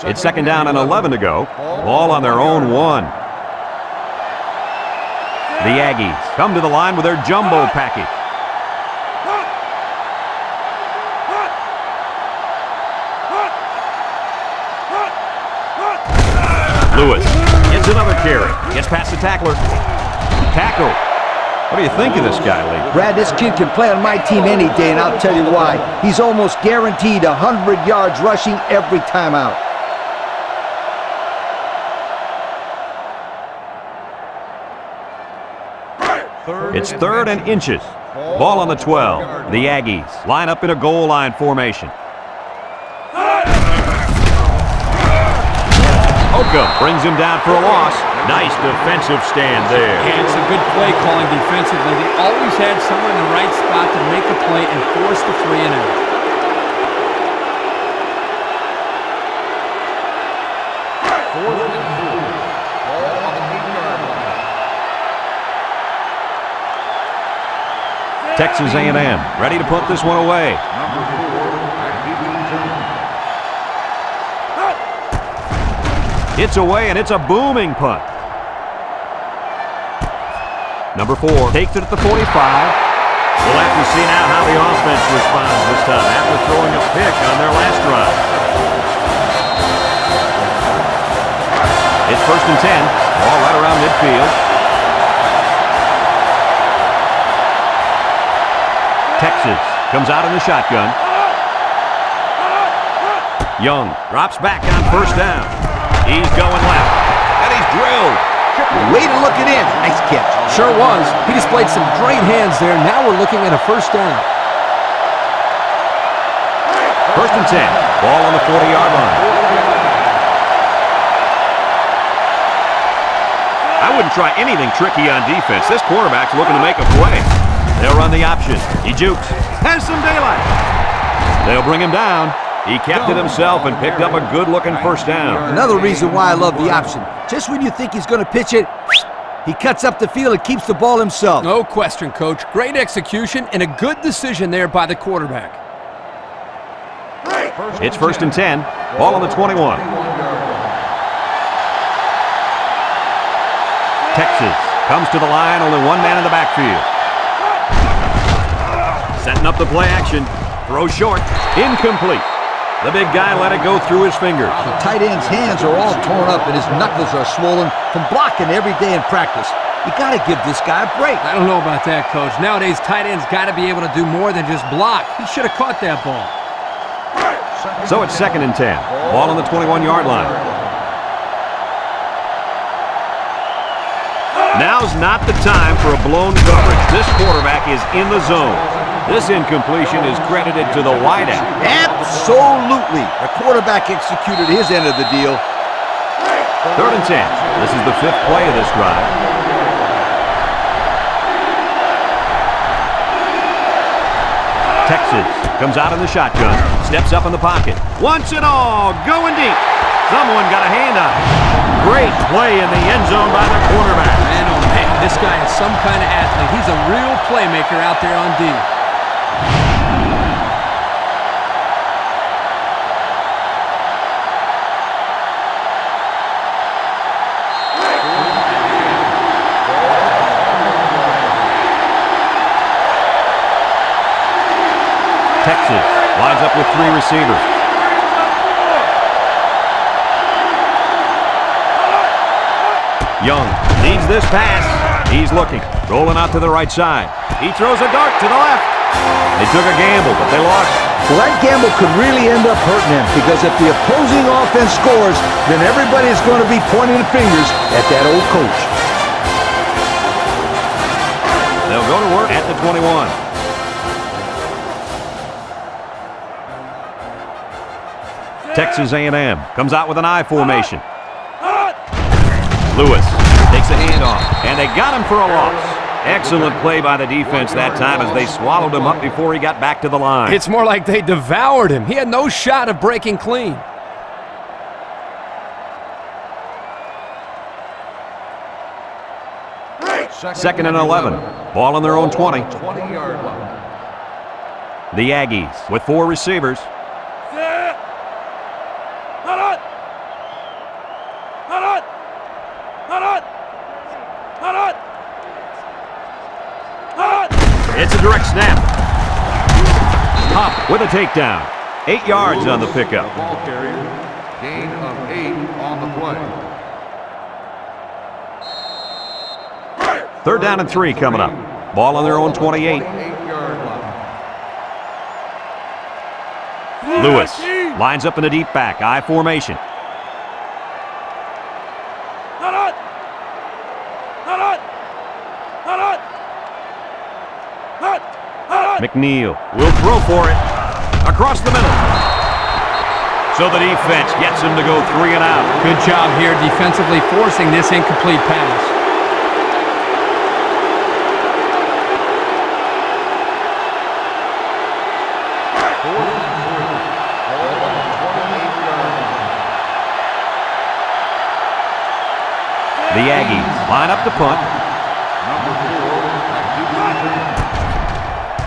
It's 2nd down and 11 to go. Ball on their own 1. The Aggies come to the line with their jumbo package. Lewis gets another carry. Gets past the tackler. Tackle. What do you think of this guy, Lee? Brad, this kid can play on my team any day, and I'll tell you why. He's almost guaranteed 100 yards rushing every time out. It's 3rd and inches. Ball on the 12. The Aggies line up in a goal line formation. Oka brings him down for a loss. Nice defensive stand there. Yeah, it's a good play calling defensively. They always had someone in the right spot to make a play and force the 3 and out. Texas A&M ready to put this one away. It's away, and it's a booming punt. Number 4 takes it at the 45. We'll have to see now how the offense responds this time after throwing a pick on their last drive. It's 1st and 10. Ball right around midfield. Texas comes out in the shotgun. Young drops back on 1st down. He's going left, and he's drilled. Way to look it in. Nice catch. Sure was. He displayed some great hands there. Now we're looking at a 1st down. 1st and 10. Ball on the 40-yard line. I wouldn't try anything tricky on defense. This quarterback's looking to make a play. They'll run the option. He jukes. Has some daylight. They'll bring him down. He kept it himself and picked up a good-looking 1st down. Another reason why I love the option. Just when you think he's going to pitch it, he cuts up the field and keeps the ball himself. No question, Coach. Great execution and a good decision there by the quarterback. It's 1st and 10. Ball on the 21. Texas comes to the line, only one man in the backfield. Setting up the play action. Throw short. Incomplete. The big guy let it go through his fingers. The tight end's hands are all torn up and his knuckles are swollen from blocking every day in practice. You got to give this guy a break. I don't know about that, Coach. Nowadays, tight ends got to be able to do more than just block. He should have caught that ball. So it's 2nd and 10. Ball on the 21-yard line. Now's not the time for a blown coverage. This quarterback is in the zone. This incompletion is credited to the wideout. Absolutely. The quarterback executed his end of the deal. 3rd and 10. This is the 5th play of this drive. Texas comes out in the shotgun, steps up in the pocket. Once and all, going deep. Someone got a hand on it. Great play in the end zone by the quarterback. Man, oh man, this guy is some kind of athlete. He's a real playmaker out there on D. Texas lines up with 3 receivers. Young needs this pass. He's looking, rolling out to the right side. He throws a dart to the left. They took a gamble, but they lost. Well, that gamble could really end up hurting them because if the opposing offense scores, then everybody's going to be pointing the fingers at that old coach. They'll go to work at the 21. Texas A&M comes out with an I formation. Lewis takes a handoff, and they got him for a loss. Excellent play by the defense that time as they swallowed him up before he got back to the line. It's more like they devoured him. He had no shot of breaking clean. Second and 11. Ball on their own 20. 20-yard line. The Aggies with 4 receivers. It's a direct snap. Huff with a takedown. 8 yards on the pickup. Ball carrier. Gain of 8 on the play. 3rd down and 3 coming up. Ball on their own 28. 8-yard line. Lewis lines up in the deep back. I formation. McNeil will throw for it. Across the middle. So the defense gets him to go 3 and out. Good job here defensively forcing this incomplete pass. The Aggies line up to punt.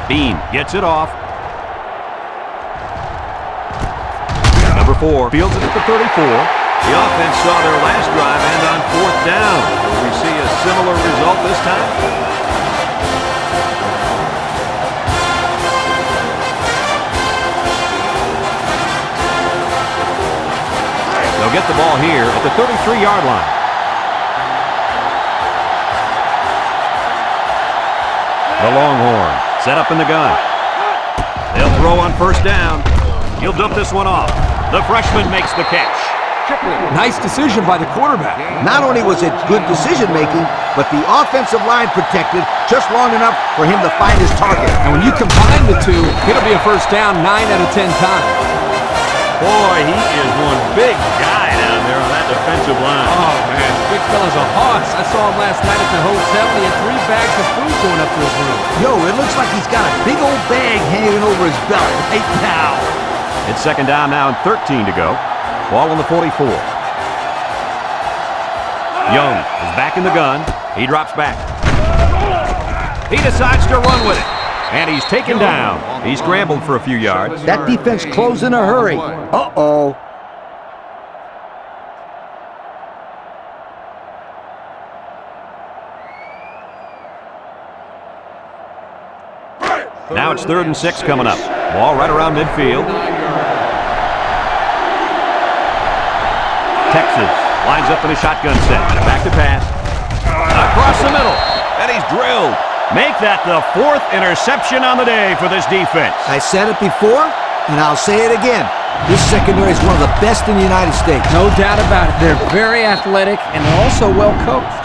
Bean gets it off. Number 4 fields it at the 34. The offense saw their last drive end on 4th down. Will we see a similar result this time? They'll get the ball here at the 33-yard line. The Longhorn set up in the gun. They'll throw on 1st down. He'll dump this one off. The freshman makes the catch. Nice decision by the quarterback. Not only was it good decision-making, but the offensive line protected just long enough for him to find his target. And when you combine the two, it'll be a 1st down 9 out of 10 times. Boy, he is one big guy down there on that defensive line. Oh, man, big fella's a hoss. I saw him last night at the hotel. He had 3 bags of food going up to his room. Yo, it looks like he's got a big old bag hanging over his belt right now. It's 2nd down now and 13 to go. Ball on the 44. Young is back in the gun. He drops back. He decides to run with it. And he's taken down. He scrambled for a few yards. That defense closed in a hurry. Uh-oh. Now it's 3rd and 6 coming up. Ball right around midfield. Texas lines up in a shotgun set. Back to pass. Across the middle. And he's drilled. Make that the 4th interception on the day for this defense. I said it before, and I'll say it again. This secondary is one of the best in the United States. No doubt about it. They're very athletic and they're also well coached.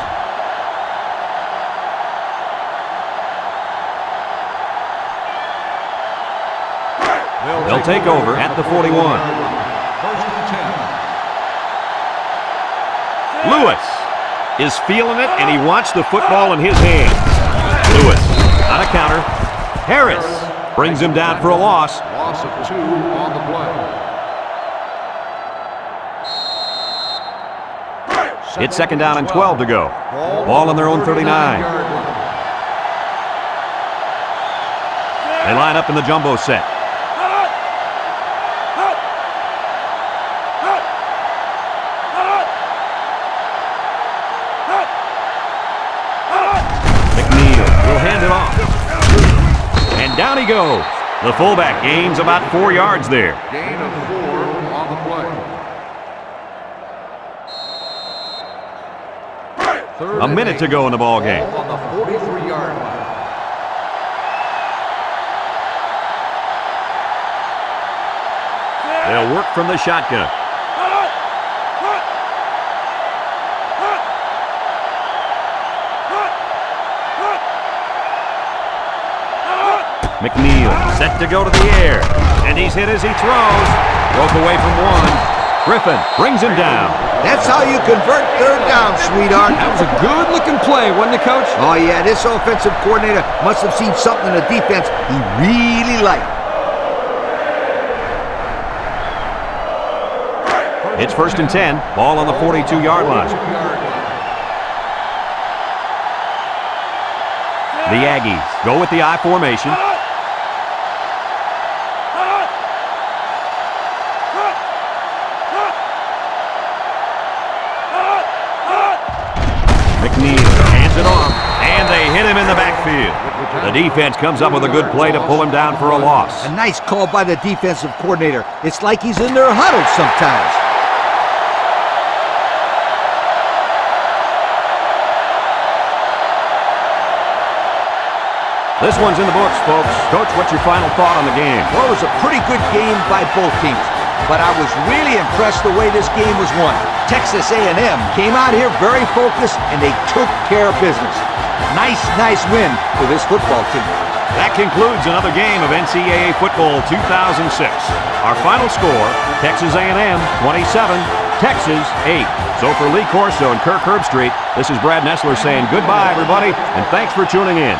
will take over at the 41. First and 10. Lewis is feeling it, and he wants the football in his hands. Lewis on a counter. Harris brings him down for a loss. Loss of 2 on the play. It's second down and 12 to go. Ball on their own 39. They line up in the jumbo set. McNeil will hand it off. And down he goes. The fullback gains about 4 yards there. Gain of 4 on the play. A minute to go in the ball game. On the 43-yard line. They'll work from the shotgun. McNeil set to go to the air, and he's hit as he throws. Broke away from one. Griffin brings him down. That's how you convert third down, sweetheart. That was a good-looking play, wasn't it, Coach? Oh, yeah, this offensive coordinator must have seen something in the defense he really liked. It's first and 10. Ball on the 42-yard line. The Aggies go with the I formation. McNeil hands it off, and they hit him in the backfield. The defense comes up with a good play to pull him down for a loss. A nice call by the defensive coordinator. It's like he's in their huddle sometimes. This one's in the books, folks. Coach, what's your final thought on the game? Well, it was a pretty good game by both teams, but I was really impressed the way this game was won. Texas A&M came out here very focused, and they took care of business. Nice win for this football team. That concludes another game of NCAA Football 2006. Our final score, Texas A&M 27, Texas 8. So for Lee Corso and Kirk Herbstreit, this is Brad Nessler saying goodbye, everybody, and thanks for tuning in.